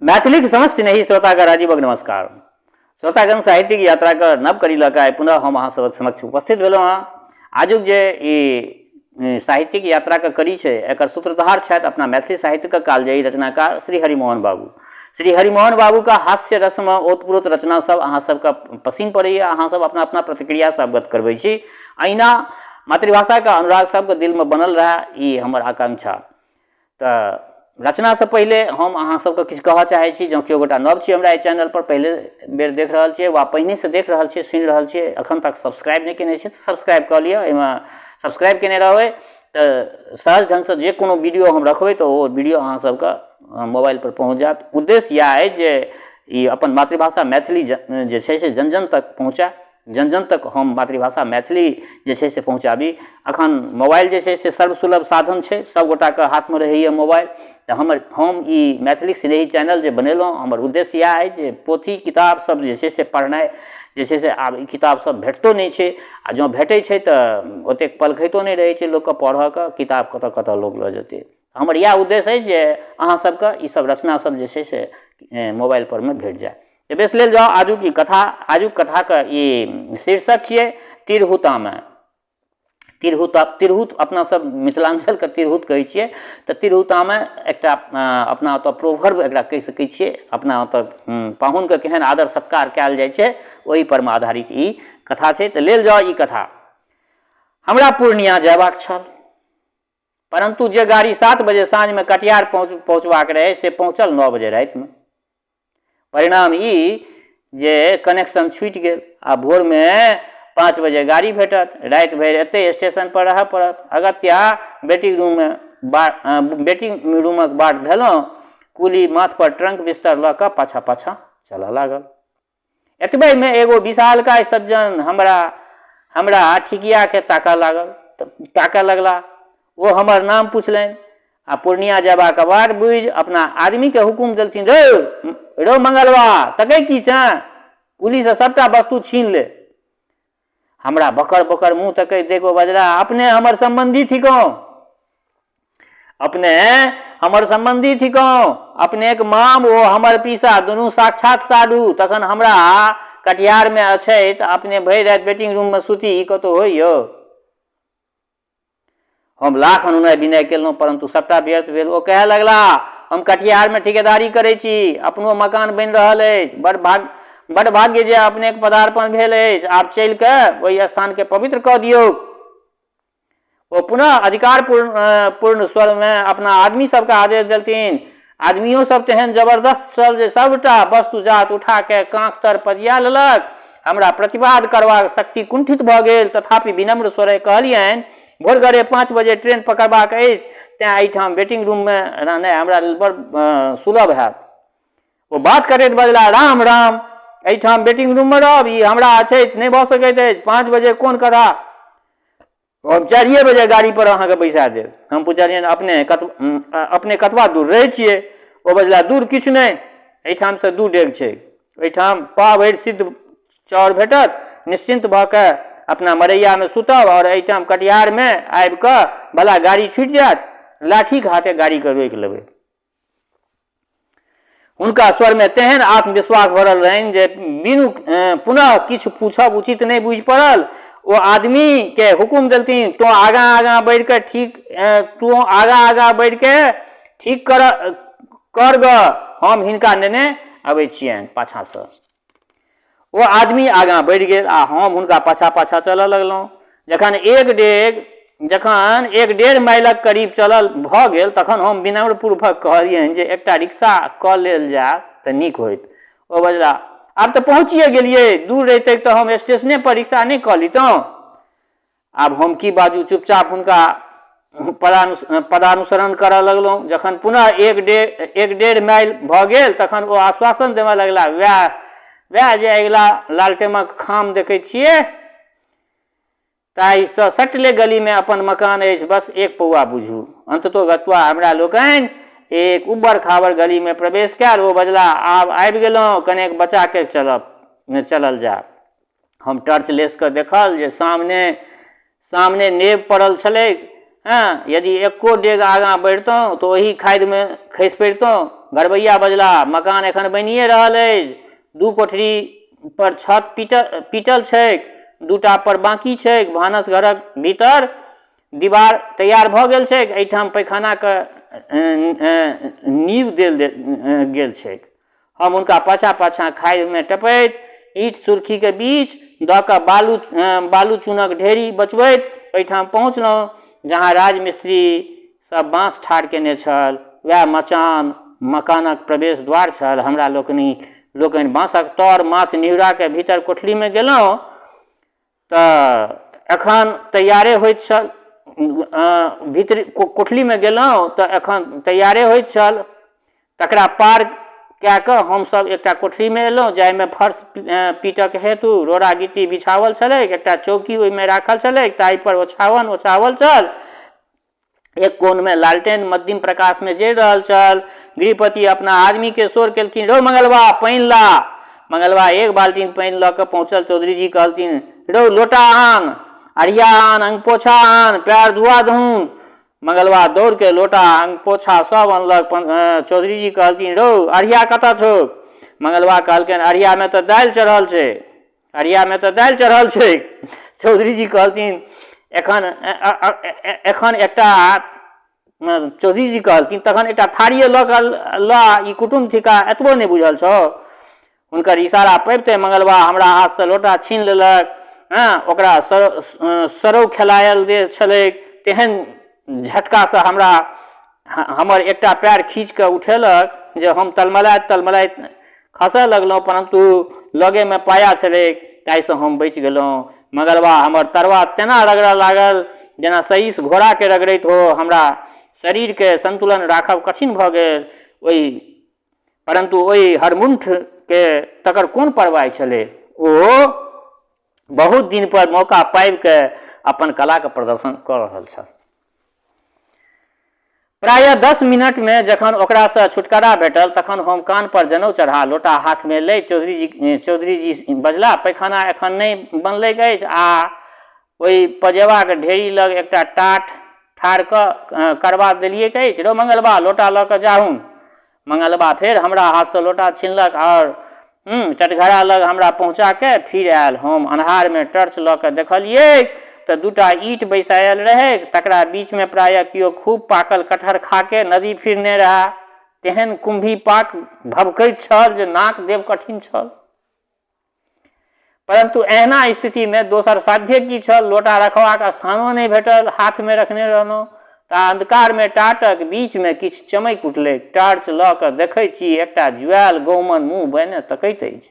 मैथिली समस्त नहीं श्रोतागण राजीवक नमस्कार। श्रोतागण साहित्यिक यात्रा का नव कड़ी लऽ कऽ पुनः हम अहाँ सबक समक्ष उपस्थित भेलहुँ हँ। आजुक जे ई साहित्यिक यात्रा का कड़ी छै एकर सूत्रधार छथि अपना मैथिली साहित्य का कालजयी रचनाकार श्री हरिमोहन बाबू। श्री हरिमोहन बाबू का हास्य रसम ओतप्रोत रचना सब अहाँ सबका पसीन पड़ैए, अहाँ सब अपना अपना प्रतिक्रिया से अवगत करबै छी। अहिना मातृभाषा का अनुराग सबके दिल में बनल रहे, ई हमर आकांक्षा। तऽ रचना से पहले हम अहाँ सबके किछु कहऽ चाहै छी। जँ केओ गोटा नव छी हमरा एहि चैनल पर, पहले बेर देख रहल छियै वा पहिने से देख रहल छियै, सुनि रहल छियै, अखन तक सब्सक्राइब नहीं केने छियै तऽ सब्सक्राइब कऽ लिअ। एहिमे सब्सक्राइब केने रहबै तऽ सहज ढंग से जे कोनो वीडियो हम रखबै तऽ ओ वीडियो अहाँ सबके मोबाइल पर पहुँच जायत। उद्देश्य इएह अछि जे ई अपन मातृभाषा मैथिली जे छै से जन जन तक पहुँचै, जन जन तक हम मातृभाषा मैथिली जे छै से पहुँचाबी। अखन मोबाइल जे छै से सर्वसुलभ साधन छै, सब गोटाके हाथमे रहैए मोबाइल। तऽ हम ई मैथिली स्नेही चैनल जे बनेलहुँ, हमर उद्देश्य इएह अछि जे पोथी किताब सब जे छै से पढ़नाइ जे छै से आब ई किताब सब भेटतो नहीं छै, आ जँ भेटै छै तऽ ओतेक पलखैतो नहीं रहै छै लोकके पढ़ऽके, किताब कतऽ कतऽ लोक लऽ जेतै। हमर इएह उद्देश्य अछि जे अहाँ सबके ई सब रचना सब जे छै से मोबाइल पर में भेट जाए। तऽ बेस लेल जाउ आजुक ई कथा। आजुक कथाके ई शीर्षक छियै तिरहुतामे। तिरहुत अपना सब मिथिलांचल के तिरहुत कहै छियै। तऽ तिरहुतामे एकटा अपना ओतऽ प्रोवर्ब एकरा कहि सकै छियै। अपना ओतऽ पाहुनके केहन आदर सत्कार कयल जाइ छै ओहि पर में आधारित ई कथा छै। तऽ लेल जाउ ई कथा। हमरा पूर्णिया जयबाक छल, परंतु जे गाड़ी 7 बजे साँझ में कटिहार पहुँचबाक रहै से पहुँचल 9 बजे राति में। परिणाम ई जे कनेक्शन छूटि गेल। आ भोर में 5 बजे गाड़ी भेटत, राति भरि एतै स्टेशन पर रहऽ पड़त। अगत्या वेटिंग रूमक बाट भेलहुँ, कुली माथ पर ट्रंक बिस्तर लऽ कऽ पाछा पाछा चलऽ लागल। एतबे में एगो विशालकाय सज्जन हमरा ठिकिया के ताकऽ लगला। वो हमर नाम पुछलनि आ पूर्णिया जयबाक बात बुझि अपना आदमी के हुकुम देलथिन, रो मंगलवा तकै की छै, कुली से सबटा वस्तु छीन ले। हमरा बकर बकर मुँह तकै देखो बजला, अपने हमर संबंधी थिकौ, अपने के माम ओ हमर पीसा, दुनू साक्षात साधु। तखन हमरा कटिहार में अछि तऽ अपने भरि राति वेटिंग रूम में सुती कतौ होइ यौ। हम लाख अनुनय विनय केलहुँ परंतु सबटा व्यर्थ भेल। ओ कहै लगला, हम कटिहार में ठिकेदारी करै छी, अपनो मकान बनि रहल अछि। बड़ भाग्य जे अपने के पदार्पण भेल अछि। आप चल के ओहि स्थान के पवित्र कऽ दियौ। ओ पुनः अधिकार पूर्ण स्वर में अपना आदमी सबके आदेश देलथिन। आदमियों सब तेहन जबरदस्त छल जे सबटा वस्तु जात उठा के कांख तर पजिया लेलक। हमरा प्रतिवाद करबाक शक्ति कुंठित भऽ गेल, तथापि विनम्र स्वरे कहलियनि, भोरगरे 5 बजे ट्रेन पकड़बाक अछि, तेँ एहिठाम वेटिंग रूम में रहनाइ हमरा लेल बड़ सुलभ हैत। ओ बात करैत बजला, राम राम, एहिठाम वेटिंग रूम में रहब ई हमरा अछि, नहीं भऽ सकैत अछि। 5 बजे कोन कथा, हम 4 बजे गाड़ी पर अहाँके बैसा देब। हम पुछलियनि अपने कतबा दूर रहै छियै। ओ बजला, दूर किछु नहीं, एहिठाम से 2 डेग छै। एहिठाम पाव भरि सिद्ध चाउर भेटत, निश्चिंत भऽ के अपना मरैया में सुतब और एहिठाम कटिहार में आबि कऽ भला गाड़ी छूटि जायत, लाठी के हाथे गाड़ी के रोकि लेबै। हुनका स्वर में तेहन आत्मविश्वास भरल रहनि जे बिनु पुनः किछु पूछब उचित नहीं बुझि पड़ल। ओ आदमी के हुकुम देलथिन, तो आगाँ बढ़ के ठीक कर ग, हम हिनका नेने अबै छियनि पाछा से। ओ आदमी आगाँ बढ़ गेल आ हम हुनका पाछा पाछा चलऽ लगलहुँ। जखन 1.5 माइलक करीब चलल भऽ गेल तखन हम विनम्रपूर्वक कहलियनि जे एकटा रिक्शा कऽ लेल जाय तऽ नीक होइत। ओ बजला, आब तऽ पहुँचिए गेलियै, दूर रहितै तऽ हम स्टेशने पर रिक्शा नहीं कऽ लितहुँ। आब हम की बाजू, चुपचाप हुनका पदानुसरण करऽ लगलहुँ। जखन पुनः 1.5 माइल भऽ गेल तखन ओ आश्वासन देबऽ लगला, वएह जे अगिला लालटेमक खाम देखै छियै ताहिसँ सटले गली में अपन मकान अछि, बस 1 पौआ बुझू। अंततोगत्वा हमरा लोकनि एक उबड़ खाबड़ गली में प्रवेश कयल। ओ बजला, आब आबि गेलहुँ, कनेक बचा के चलल जाय। हम टॉर्च लेस के देखल जे सामने नेब पड़ल छलै, हाँ, यदि एको डेग आगाँ बढ़ितहुँ तऽ ओही खादिमे खसि पड़ितहुँ। घरबैया बजला मकान एखन बनिए रहल अछि, 2 कोठरी पर छत पीटल छैक, 2टा पर बाँकी छैक, भानस घरक भीतर दीवार तैयार भऽ गेल छैक, एहिठाम पैखानाके नींव देल गेल छैक। हम हुनका पाछाँ पाछाँ खादिमे टपैत ईंट सुरखीके बीच दऽ कऽ बालू चूनक ढेरी बचबैत ओहिठाम पहुँचलहुँ जहाँ राजमिस्त्री सब बाँस ठाढ़ केने छल। वएह मकानक प्रवेश द्वार छल। हमरा लोकनि बाँसक तर माथ निहुराके भीतर कोठलीमे गेलहुँ तऽ एखन तैयारे होइत छल। भीतर कोठलीमे गेलहुँ तऽ एखन तैयारे होइत छल। तकरा पार कए कऽ हमसभ एकटा कोठरीमे एलहुँ जाहिमे फर्श पीटक हेतु रोड़ा गिट्टी बिछावल छलैक, एकटा चौकी ओहिमे राखल छलैक, ताहिपर ओछावल छल। एक कोनमे लालटेन मध्यम प्रकाशमे जरि रहल छल। गृहपति अपना आदमीके शोर केलखिन, रौ मंगलवा पानि ला। मंगलवा 1 बाल्टीन पानि लऽ कऽ पहुँचल। चौधरी जी कहलथिन, रौ लोटा आन, अरिया आन, अंगपोछा आन, पैर धुआ दहुन। मंगलवा दौड़ के लोटा अंगपोछा सब अनलक। चौधरी जी कहलथिन, रौ अरिया कतऽ छौ? मंगलवा कहलखिन, अरियामे तऽ दालि चढ़ल छै, अरियामे तऽ दालि चढ़ल छै। चौधरी जी कहलथिन, एखन एकटा चौधरी जी कहलथिन, तखन एकटा थारिए लऽ कऽ ला, ई कुटुम्ब थिका, एतबो नहि बुझल छौ? हुनकर इशारा पाबिते मंगलवा हमरा हाथसँ लोटा छीन लेलक। हाँ, ओकरा सरौ खेलायल दे छलैक। तेहन झटकासँ हमर एकटा पैर खींच कऽ उठेलक जे हम तलमलाइत खसऽ लगलहुँ, परन्तु लगेमे पाया छलैक, ताहिसँ हम बचि गेलहुँ। मंगलवा हमर तरवा तेना रगड़ऽ लागल जेना सहीस घोड़ाके रगड़ैत हो। हमरा शरीरके संतुलन राखब कठिन भऽ गेल। परन्तु ओहि हरमुण्ठके तकर कोन परवाह छलै? ओ बहुत दिन पर मौका पाबि के अपन कलाके प्रदर्शन कऽ रहल छल। प्रायः 10 मिनटमे जखन ओकरासँ छुटकारा भेटल तखन हम कान पर जनउ चढ़ा लोटा हाथमे लै चौधरी जी बजला, पैखाना एखन नहि बनलैक अछि आ ओहि पजेबाक ढेरी लग एकटा टाट ठाढ़ करबा देलियैक अछि। रौ मंगलवा लोटा लऽ कऽ जाहुन। मंगलवा फेर हमरा हाथसँ लोटा छीनलक और चटघरा लग हमरा पहुँचा के फिर आयल। हम अन्हारमे टॉर्च लऽ कऽ देखलियै तऽ 2टा ईंट बैसायल रहै, तकरा बीचमे प्रायः किओ खूब पाकल कटहर खाके नदी फिरने रहै। तेहन कुम्भी पाक भभकैत छल जे नाक देब कठिन छल। परन्तु एहना स्थितिमे दोसर साध्य की छल? लोटा रखबाक स्थानो नहि भेटल। हाथमे रखने रहलहुँ तऽ अंधकारमे टाटक बीचमे किछु चमकि उठलैक। टॉर्च लऽ कऽ देखै छी एकटा जुआएल गौमन मुँह बने तकैत अछि।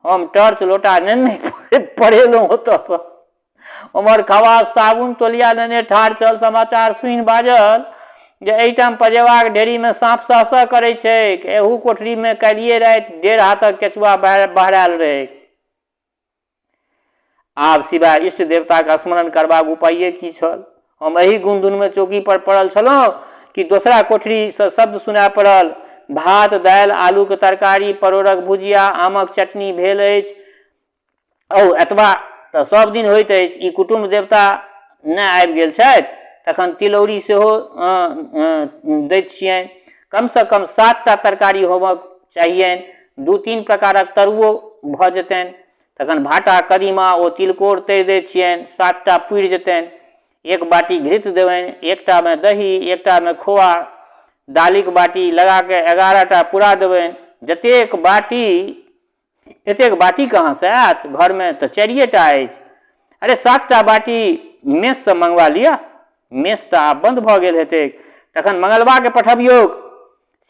हम टॉर्च लोटा नेने पढ़ेलहुँ ओतऽसँ। उमर खवास साबुन तोलिया लेने ठाढ़ छल। समाचार सुनि बाजल जे एहिठाम पजेबाक ढेरीमे साँप सह करै छै। एहू कोठरीमे काल्हिए राति 1.5 हाथक केचुआ बहरायल रहै। आब सिवाय इष्ट देवताक स्मरण करबाक उपाये की छल? हम एही गुनधुनमे चौकी पर पड़ल छलहुँ कि दोसरा कोठरीसँ शब्द सुनाय पड़ल, भात दालि आलूके तरकारी, परोड़क भुजिया, आमक चटनी भेल अछि। एतबा तऽ सब दिन होइत अछि। ई कुटुम्ब देवता नहि आबि गेल छथि तखन तिलौरी सेहो दैत छियनि। कमसँ कम 7टा तरकारी होबक चाहियनि, 2-3 प्रकारक तरुओ भऽ जेतनि। तखन भाटा कदीमा ओ तिलकोर तरि दैत छियनि, 7टा पुरि जेतनि। 1 बाटी घृत देबनि, एकटामे दही, एकटामे खोआ। दालिक बाटी लगा के 11टा पुरा देबनि। एतेक बाटी कहाँसँ आयत? घरमे तऽ 4टा अछि। अरे 7टा बाटी मेससँ मंगवा लिअ। मेस तऽ आब बन्द भऽ गेल हेतैक। तखन मंगलवाके पठबियौक,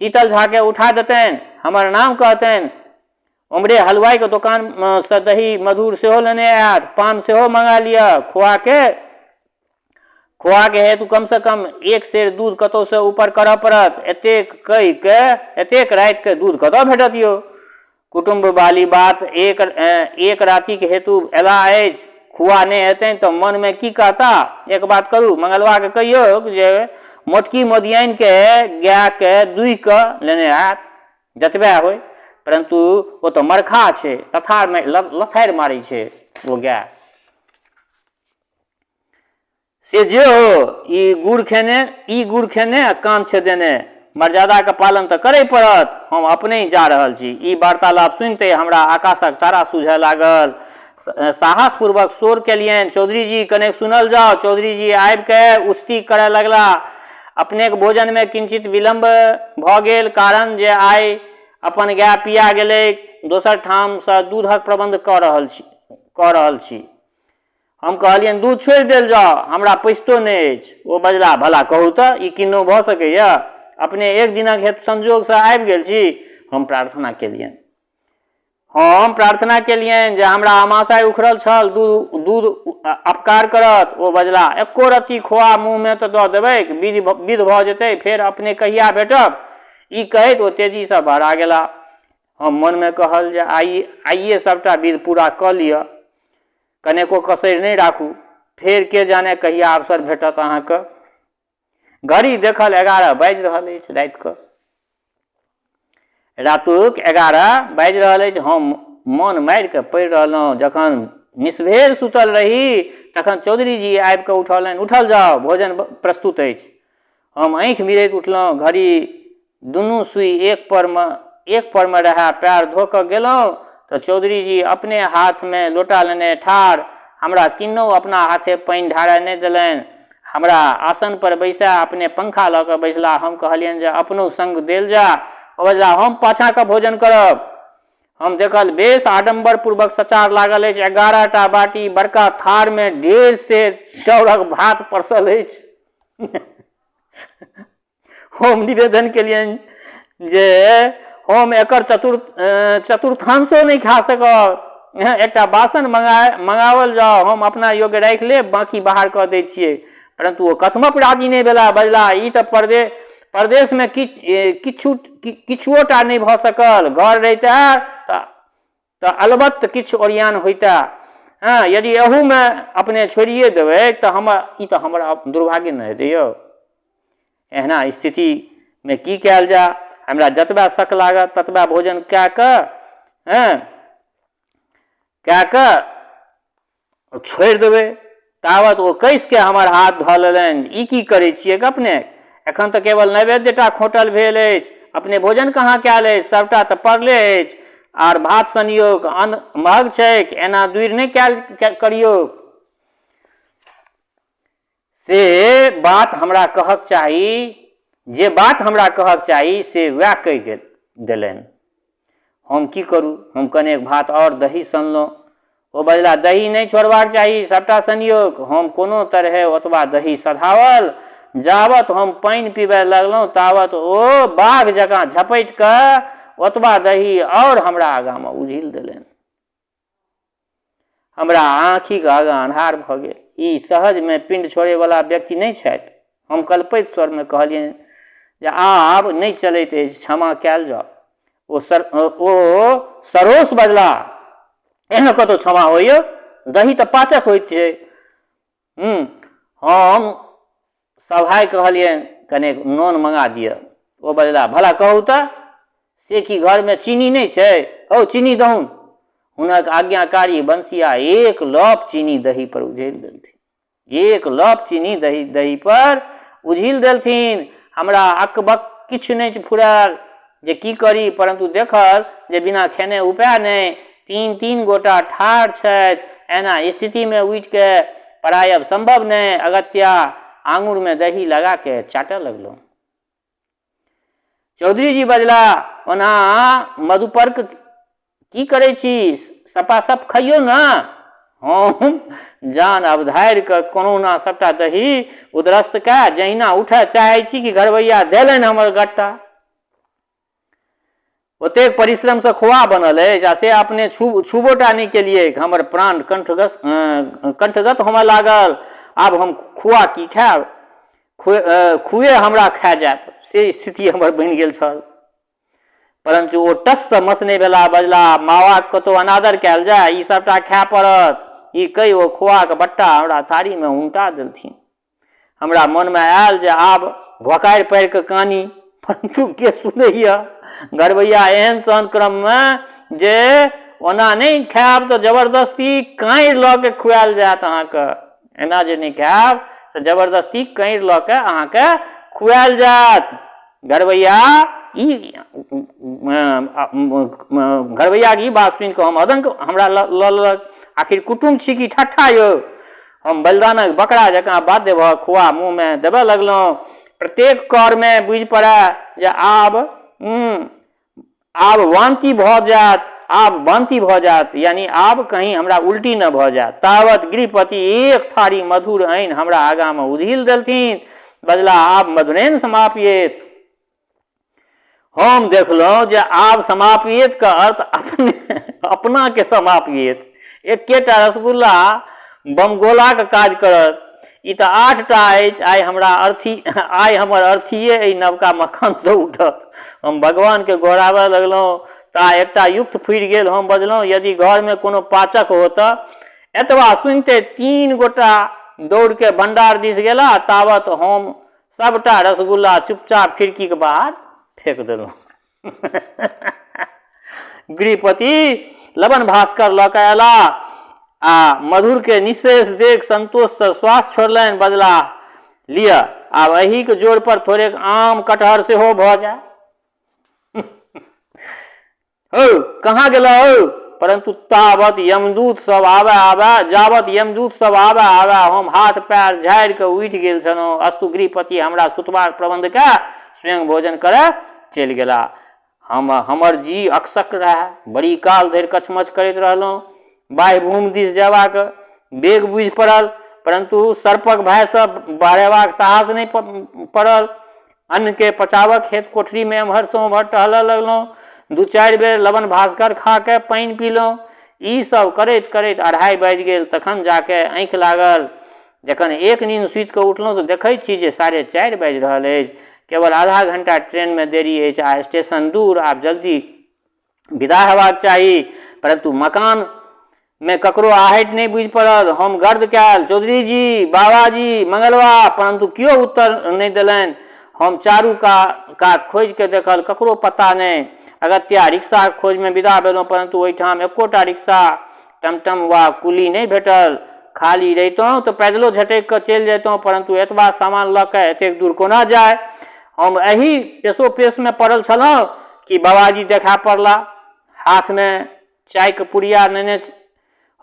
शीतल झाके उठा देतनि, हमर नाम कहतनि। उमरे हलवाईके दोकानसँ दही मधुर सेहो लेने आयत, पान सेहो मंगा लिअ। खोआके हेतु कमसँ कम 1 सेर दूध कतहुसँ ऊपर करऽ पड़त। एतेक कहि के एतेक रातिके दूध कतऽ भेटत यौ? कुटुम्ब वाली बात एक रातिके हेतु अयला अछि। खुआ नहि हेतनि तऽ मनमे की कहता? एक बात करू, मंगलवाके कहियौ जे मोटकी मोदियाइनके गायके दुहि कऽ लेने आयत, जतबे होय। परन्तु ओ तऽ मरखा छै, लथारि मारै छै ओ गाय। से जे हो ई गुड़ खेने आ कान छेदेने मर्यादा के पालन तऽ करय पड़त। हम अपने ही जा रहल छी। ई वार्तालाप सुनते हमरा आकाशक तारा सूझे लागल। साहस पूर्वक शोर केलियनि, चौधरी जी कने सुनल जाओ। चौधरी जी आबि के उस्ती करय लगला। अपने के भोजन में किंचित विलम्ब भ गेल, कारण जे आइ अपन गाय पिया गेलै, दोसर ठाम से दूधक प्रबंध क रहल छी। हम कहलियनि दूध छोड़ि देल जाओ, हमरा पैसतो नहि अछि। ओ बजला भला कहू तऽ ई किन्नो भऽ सकैया, अपने एक दिनक हेतु संजोग से आबि गेल छी। हम प्रार्थना केलियनि जे हमरा आमाशय उखड़ल छल, दूध अपकार करत। ओ बजला एको रत्ती खोआ मुँह में तऽ दऽ देबै, विध भऽ जेतै, फेर अपने कहिया भेटब। ई कहैत ओ तेजी से भरा गेला। हम मन में कहल जे आइए सबटा विध पूरा कऽ लिअ, कनेको कसरि नहीं राखू, फेर के जाने कहिया अवसर भेटत अहाँके। घड़ी देखल 11 बाजि रहल अछि रातुक 11 बाजि रहल अछि। हम मन मारि के पड़ि रहलहुँ। जखन निसभेर सुतल रही तखन चौधरी जी आबि कऽ उठौलनि, उठल जाओ, भोजन प्रस्तुत अछि। हम आँखि मिरैत उठलहुँ। घड़ी दुनू सुई एक पर में रहे। पैर धो कऽ गेलहुँ तऽ चौधरी जी अपने हाथ में लोटा लेने ठाढ़, हमरा किन्नो अपना हाथे पानि ढारय नहि देलनि। हमरा आसन पर बैसा अपने पंखा लऽ कऽ बैसला। हम कहलियनि जे अपनो संग देल जा। ओ बजला हम पाछा के भोजन करब। हम देखल बेस आडम्बर पूर्वक सचार लागल अछि। 11टा बाटी बड़का थार में 1.5 सेर चाउरक भात परसल अछि। हम निवेदन केलियनि जे हम एकर चतुर्थांशो नहीं खा सकब। एकटा बासन मंगावल जाओ, हम अपना योग्य राखि लेब, बाकी बाहर कऽ दै छियै। परंतु ओ कथमक राजी नहीं भेला। बजला ई तऽ परदेश में किछुओटा नहीं भऽ सकल। घर रहिता तऽ अलबत्त किछु ओरियान होइता। हाँ, यदि एहू में अपने छोड़िए देबै तऽ हमरा दुर्भाग्य न हेतै यौ। एहना स्थिति में की कयल जा। हमरा जतबा शक लागत ततबा भोजन कए कऽ छोड़ि देबै। तावत ओ कसि के हमर हाथ धऽ लेलनि। ई की करै छियै अपने? एखन तऽ केवल नैवेद्यटा खोटल भेल अछि, अपने भोजन कहाँ कयल अछि? सबटा तऽ पड़ले अछि। आर भात सनियोग अन्न महग छैक, एना दूरि नहीं करियौ। से बात हमरा कहक चाही से वएह कहि देलनि। हम की करूँ? हम कनेक भात और दही सनलहुँ। ओ बजला दही नहीं छोड़बाक चाही, सबटा सनियोग। हम कोनो तरहे ओतबा दही सधावल। जावत हम पानि पीबय लगलहुँ तावत ओ बाघ जकाँ झपटि कऽ ओतबा दही और हमरा आगाँ में उझिल देलनि। हमरा आँखिक आगाँ अन्हार भऽ गेल। ई सहज में पिंड छोड़े वाला व्यक्ति नहीं छथि। हम कल्पैत स्वर में कहलियनि जे आब नहीं चलैत अछि, क्षमा कयल जाओ। ओ सरोस बजला एहन कतौ क्षमा होइए? दही तऽ पाचक होइत छै। हम सभाय कहलियनि कने नोन मंगा दिअ। ओ बजला भला कहू तऽ से की घर में चीनी नहीं छै? औ चीनी दहुन। हुनक आज्ञाकारी बंसिया 1 लॉप चीनी दही पर उझिल देलथिन। 1 लॉप चीनी दही पर उझिल देलथिन। हमरा अकबक किछु नहीं फुरायल जे की करी, परंतु देखल जे बिना खेने उपाय नहीं। 3 गोटा ठाढ़ छथि। एना स्थिति में उठि के परायब संभव नहीं। अगत्या आंगुर में दही लगा के चाटय लगलहुँ। चौधरी जी बजला ओना मधुपर्क की करै छी? सपासप खइयौ ना। हम जान अवधारि कऽ कोनोना सबटा दही उदरस्त कए जहिना उठय चाहै छी कि घरवैया देलनि हमर गट्टा। ओतेक परिश्रम से खोआ बनल अछि आ से अपने छुबोटा नहीं केलिए। हमर प्राण कंठगत होमय लागल। आब हम खुआ की खायब? खुए हमरा खा जायत, से स्थिति हमर बनि गेल छल। परंतु ओ टस से मस नहीं भेला। बजला मावाक कतौ अनादर कयल जाय, ई सबटा खाय पड़त। ई कहि ओ खोआक बट्टा हमरा थारी में उनटा देलथिन। हमरा मन में आयल जे आब भोकारि पारि कऽ कानी, परंतु के सुनैया? घरवैया एहन सन क्रम में जे ओना नहीं खायब तऽ जबरदस्ती कांइ लऽ के खुआल जायत अहाँके। एना जे नहीं खायब तऽ जबरदस्ती कहीं लऽ के अहाँके खुआल जात। घरवैया ई घरवैया की बात सुनि कऽ हम अदंक हमरा ललक, आखिर कुटुम्ब छी कि ठट्ठा यौ। हम बलिदानक बकरा जकाँ बाध्य भऽ खुआ मुँहमे देबऽ लगलहुँ। प्रत्येक करमे बुझि पड़ै जे आब वांति भऽ जायत, आब वांति भऽ जायत, यानी आब कहीं हमरा उल्टी न भऽ जायत। तावत गृहपति एक थारी मधुर आनि हमरा आगाँमे उझिल देलथिन। बजला आब मधुरेन समाप्येत। हम देखलहुँ जे आब समाप्येत का अर्थ अपना के समाप्येत। एकेटा रसगुल्ला बमगोलाके काज करत। ई तऽ 8टा अछि। आइ हमर अर्थीये एहि नवका मक्खनसँ उठत। हम भगवानके गोहराबऽ लगलहुँ ता एकटा युक्त फुरि गेल। हम बजलहुँ यदि घरमे कोनो पाचक होता। एतबा सुनिते 3 गोटा दौड़के भंडार दिस गेला। तावत हम सबटा रसगुल्ला चुपचाप खिड़कीके बाहर फेंक देलहुँ। गृहपति लबन भास्कर लऽ कऽ अयला आ मधुर के निशेष देख संतोष से श्वास छोड़लनि। बजला लिअ आब एहिके जोड़ पर थोड़ेक आम कटहर सेहो भऽ जाय। हो कहाँ गेला हो। परंतु जावत यमदूत सब आबे हम हाथ पैर झाड़ि कऽ उठि गेल छलहुँ। अस्तु गृहपति हमरा सुतबाक प्रबंध कऽ स्वयं भोजन करऽ चलि गेला। हमर जी अकसक रहे। बड़ी काल धरि कचमच करैत रहलहुँ। बाह्य भूमि दिस जयबाक बेग बुझि पड़ल, परंतु सर्पक भयसँ बढ़ेबाक साहस नहि पड़ल। अन्न के पचावक हेतु कोठरी में एम्हर से ओम्हर टहलऽ लगलहुँ। 2-4 बेर लबन भास्कर खा के पानि पीलहुँ। ई सब करैत करैत 2:30 बाजि गेल। तखन जाके आँखि लागल। जखन एक नींद सुति कऽ उठलहुँ तऽ देखैत छी जे 4:30 बाजि रहल अछि। केवल आधा घंटा ट्रेन में देरी अछि आ स्टेशन दूर। आब जल्दी विदा हेबाक चाही। परंतु मकान में ककरो आहट नहीं बुझि पड़ल। हम गर्द कैल चौधरी जी, बाबाजी, मंगलवा, परंतु कियो उत्तर नहीं देलनि। हम चारू कात खोजि के देखल, ककरो पता नहीं। अगत्या रिक्शा खोज में विदा भेलहुँ, परंतु ओहिठाम एकोटा रिक्शा, टमटम वा कुली नहीं भेटल। खाली रहितहुँ तऽ पैदलो झटकि कऽ चलि जैतहुँ, परंतु एतबा सामान लऽ कऽ एतेक दूर कोना जाय। हम एही पेशोपेश में पड़ल छलहुँ कि बाबाजी देखा पड़ला, हाथ में चाय के पुड़िया नेने।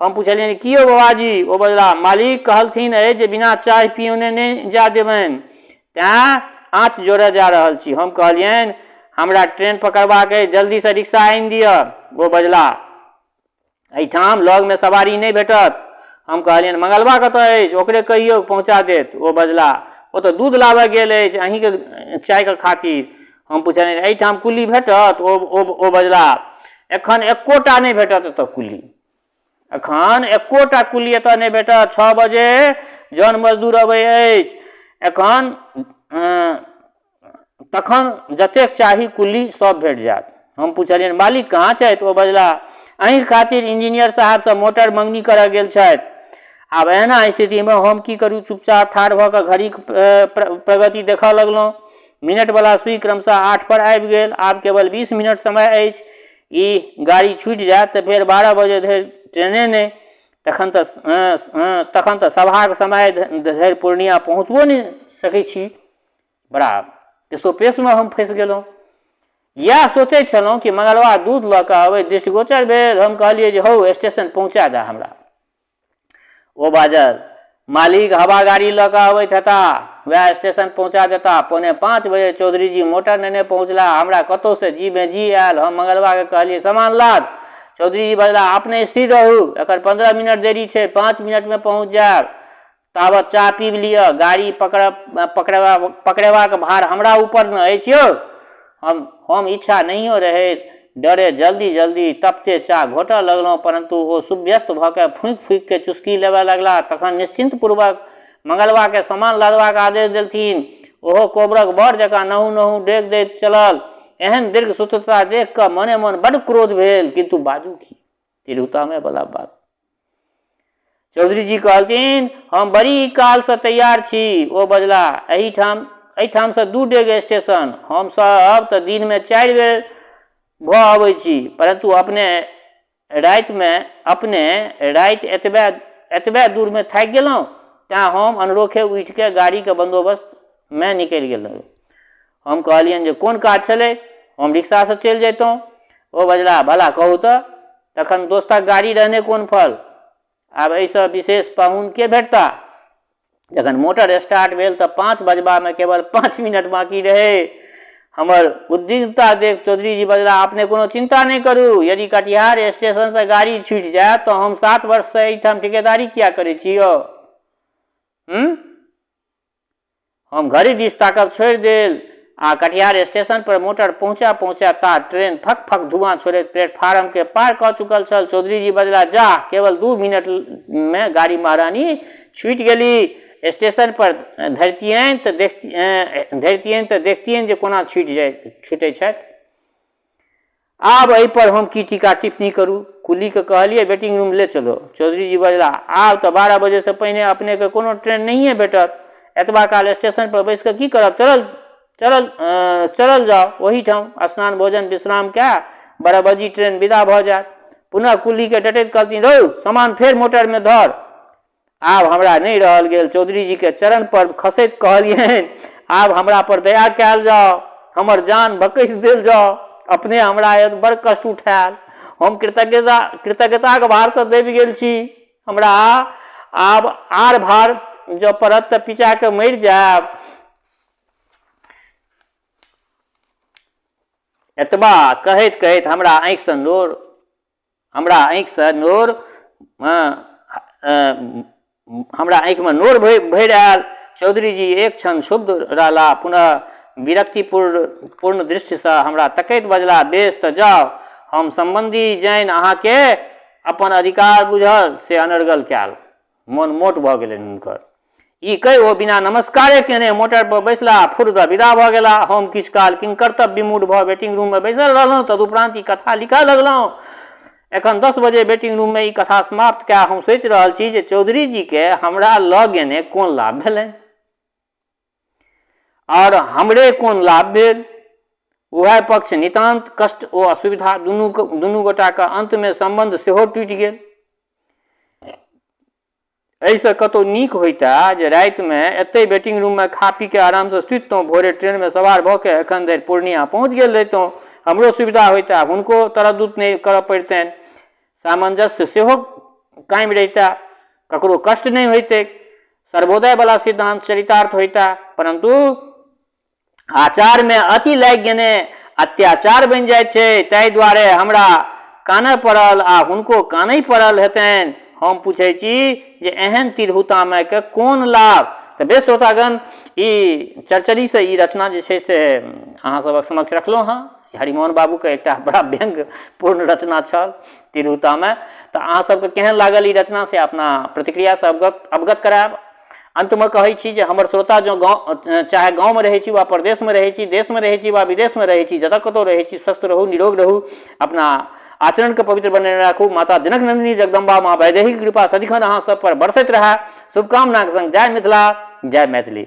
हम पूछलियनि कि यौ बाबाजी। ओ बजला मालिक कहलथिन अछि जे बिना चाय पिउने नहीं जा देबनि, तेँ आँच जोड़े जा रहल छी। हम कहलियनि हमरा ट्रेन पकड़बाक अछि, जल्दी से रिक्शा आनि दिअ। ओ बजला एहिठाम लग में सवारी नहीं भेटत। हम कहलियनि मंगलवा कतऽ अछि, ओकरे कहियौ पहुँचा देत। ओ बजला ओ तऽ दूध लाबऽ गेल अछि अहींके चाय के खातिर। हम पूछलियनि एहिठाम कुली भेटत। ओ बजला एखन एकोटा नहीं भेटत एतऽ कुली। एखन एकोटा कुली एतऽ नहीं भेटत। 6 बजे जन मजदूर अबै अछि। तखन जतेक चाही कुली सब भेट जायत। हम पूछलियनि मालिक कहाँ छथि। ओ बजला अहीं खातिर इंजीनियर साहब से मोटर मंगनी करऽ गेल छथि। आब एहना स्थिति में हम की करूँ। चुपचाप ठाढ़ भऽ कऽ घड़ी प्रगति देखऽ लगलहुँ। मिनट वाला सुई क्रमशः 8 पर आबि गेल। आब केवल 20 मिनट समय अछि। ई गाड़ी छूटि जायत तऽ फेर 12 बजे धरि ट्रेने नहीं। तखन तऽ सभाक समय धरि पूर्णिया पहुँचबो नहीं सकै छी। बड़ा पेशोपेश में हम फँसि गेलहुँ। इएह सोचैत छलहुँ कि मंगलवा दूध लऽ कऽ अबै दृष्टिगोचर भेल। हम कहलियै जे हौ स्टेशन पहुँचा दे हमरा। ओ बाजल मालिक हवा गाड़ी लऽ कऽ अबैत हेता, वएह स्टेशन पहुँचा देता। 4:45 बजे चौधरी जी मोटर नेने पहुँचला। हमरा कतौ से जी में जी आयल। हम मंगलवा के कहलियै सामान लाद। चौधरी जी बजला अपने स्थिर रहू, एकर 15 मिनट देरी छै, 5 मिनट में पहुँच जायब। तावत चाह पीब लिअ। गाड़ी पकड़ेबाक भार हमरा ऊपर न अछि यौ। हम इच्छा नहियो रहे डरे जल्दी तपते चाह घोटऽ लगलहुँ, परंतु ओ सुव्यस्त भऽ के फूंकि के चुस्की लेबऽ लगला। तखन निश्चिंत पूर्वक मंगलवा के सामान लादबाक आदेश देलथिन। ओहो कोबरक बड़ जकाँ नहू डेग दैत चलल। एहन दीर्घ सूत्रता देख कऽ मने मन बड़ क्रोध भेल, किंतु बाजू की तिरहुतामे वाला बात। चौधरी जी कहलथिन हम बड़ी काल से तैयार छी। ओ बजला एहिठाम से 2 डेग स्टेशन। हम सब तऽ दिन में 4 बेर भऽ अबै छी, परंतु अपने राति एतबे दूर में थाकि गेलहुँ। तेँ हम अनरोखे उठि के गाड़ीके बंदोबस्तमे निकलि गेलहुँ। हम कहलियनि जे कोन काज छलै, हम रिक्शासँ चलि जैतहुँ। ओ बजला भला कहू तऽ तखन दोस्तक गाड़ी रहने कोन फल, आब एहिसँ विशेष पाहुन के भेटता। जखन मोटर स्टार्ट भेल तऽ 5 बजबामे केवल 5 मिनट बाकी रहै। हमर उद्विग्नता देख चौधरी जी बजला अपने कोनो चिंता नहीं करू, यदि कटिहार स्टेशन से गाड़ी छूटि जाए तो हम 7 वर्ष से एहिठाम ठिकेदारी किया करै छियो। हम घड़ी दिस ताकब छोड़ि देल आ कटिहार स्टेशन पर मोटर पहुँचा ता ट्रेन फक फक धुआं छोड़ैत प्लेटफार्म के पार कऽ चुकल छल। चौधरी जी बजला जा केवल 2 मिनट में गाड़ी महारानी छूटि गेली। स्टेशन पर धरतियनि तऽ देखतियनि जे कोना छूटै छथि। आब एहि पर हम की टीका टिप्पणी करू। कुली के कहलिए वेटिंग रूम ले चलो। चौधरी जी बजला आब तऽ 12 बजे से पहिने अपने के कोनो ट्रेन नहिए भेटत, एतबा काल स्टेशन पर बैस कऽ की करब, चलल जाओ ओहीठाम स्नान भोजन विश्राम कए 12 बजे ट्रेन विदा भऽ जायत। पुनः कुली के डटैत कहथिन रौ सामान फेर मोटर में धर। आब हमरा नहीं रहल गेल, चौधरी जी के चरण पर खसैत कहलियनि आब हमरा पर दया कयल जाओ, हमर जान बकैस देल जाओ, अपने हमरा बड़ कष्ट उठायल, हम कृतज्ञताके भारसँ दबि गेल छी, हमरा आब आर भार जँ पड़त तऽ पिचा के मरि जायब। एतबा कहैत कहैत हमरा आँखिसँ हमरा आँखिमे नोर भरि आयल। चौधरी जी एक क्षण शुद्ध रहला, पुनः विरक्तिपूर्ण दृष्टिसँ हमरा तकैत बजला बेस तऽ जाउ, हम संबंधी जानि अहाँके अपन अधिकार बुझल से अनर्गल कयल। मोन मोट भऽ गेलनि हुनकर। ई कहि ओ बिना नमस्कारे केने मोटर पर बैसला, फुर्द विदा भऽ गेला। हम किछु काल किंकर्तव्य विमूढ़ भऽ वेटिंग रूम में बैसल रहलहुँ। तदुपरांत ई कथा लिखऽ लगलहुँ। एखन 10 बजे वेटिंग रूम में ई कथा समाप्त कए हम सोचि रहल छी जे चौधरी जी के हमरा लऽ गेने कोन लाभ भेलनि और हमरे कोन लाभ भेल। उभय पक्ष नितांत कष्ट ओ असुविधा दुनू गोटा के अंत में संबंध सेहो टूटि गेल। एहिसँ कतौ नीक होइता जे राति में एतै वेटिंग रूम में खा पी के आराम से सुतितौं, भोरे ट्रेन में सवार भऽ के एखन धरि पूर्णिया पहुँच गेल रहितौं, हमरो सुविधा होइता, हुनको तरद्दुत नहीं करऽ पड़तनि, सामंजस्य सेहो कायम रहिता, ककरो कष्ट नहीं होइतै, सर्वोदय वाला सिद्धांत चरितार्थ होइता। परंतु आचार में अति लागि गेने अत्याचार बनि जाइ छै, ताहि दुआरे हमरा कानय पड़ल आ हुनको कानय पड़ल हेतनि। हम पूछै छी जे एहन तिरहुतामे के कोन लाभ। तऽ बेस श्रोतागण, ई चरचरी से ई रचना जे छै से अहाँ सबक समक्ष रखलहुँ हँ। हरिमोहन बाबू के एकटा बड़ा व्यंग्यपूर्ण रचना छल तिरहुतामे। तऽ अहाँ सबके केहन लागल ई रचना से अपना प्रतिक्रिया से अवगत करायब। अंत में कहै छी जे हमर श्रोता जो चाहे गाँव में रहै छी वा प्रदेश में रहै छी, देश में रहै छी वा विदेश में रहै छी, जतऽ कतौ रहै छी, स्वस्थ रहू, निरोग रहू, अपना आचरण के पवित्र बनेने राखू। माता जनक नंदिनी जगदम्बा माँ वैदेही कृपा सदिखन अहाँ सब पर बरसैत रहे। शुभकामनाक संग जय मिथिला, जय मैथिली।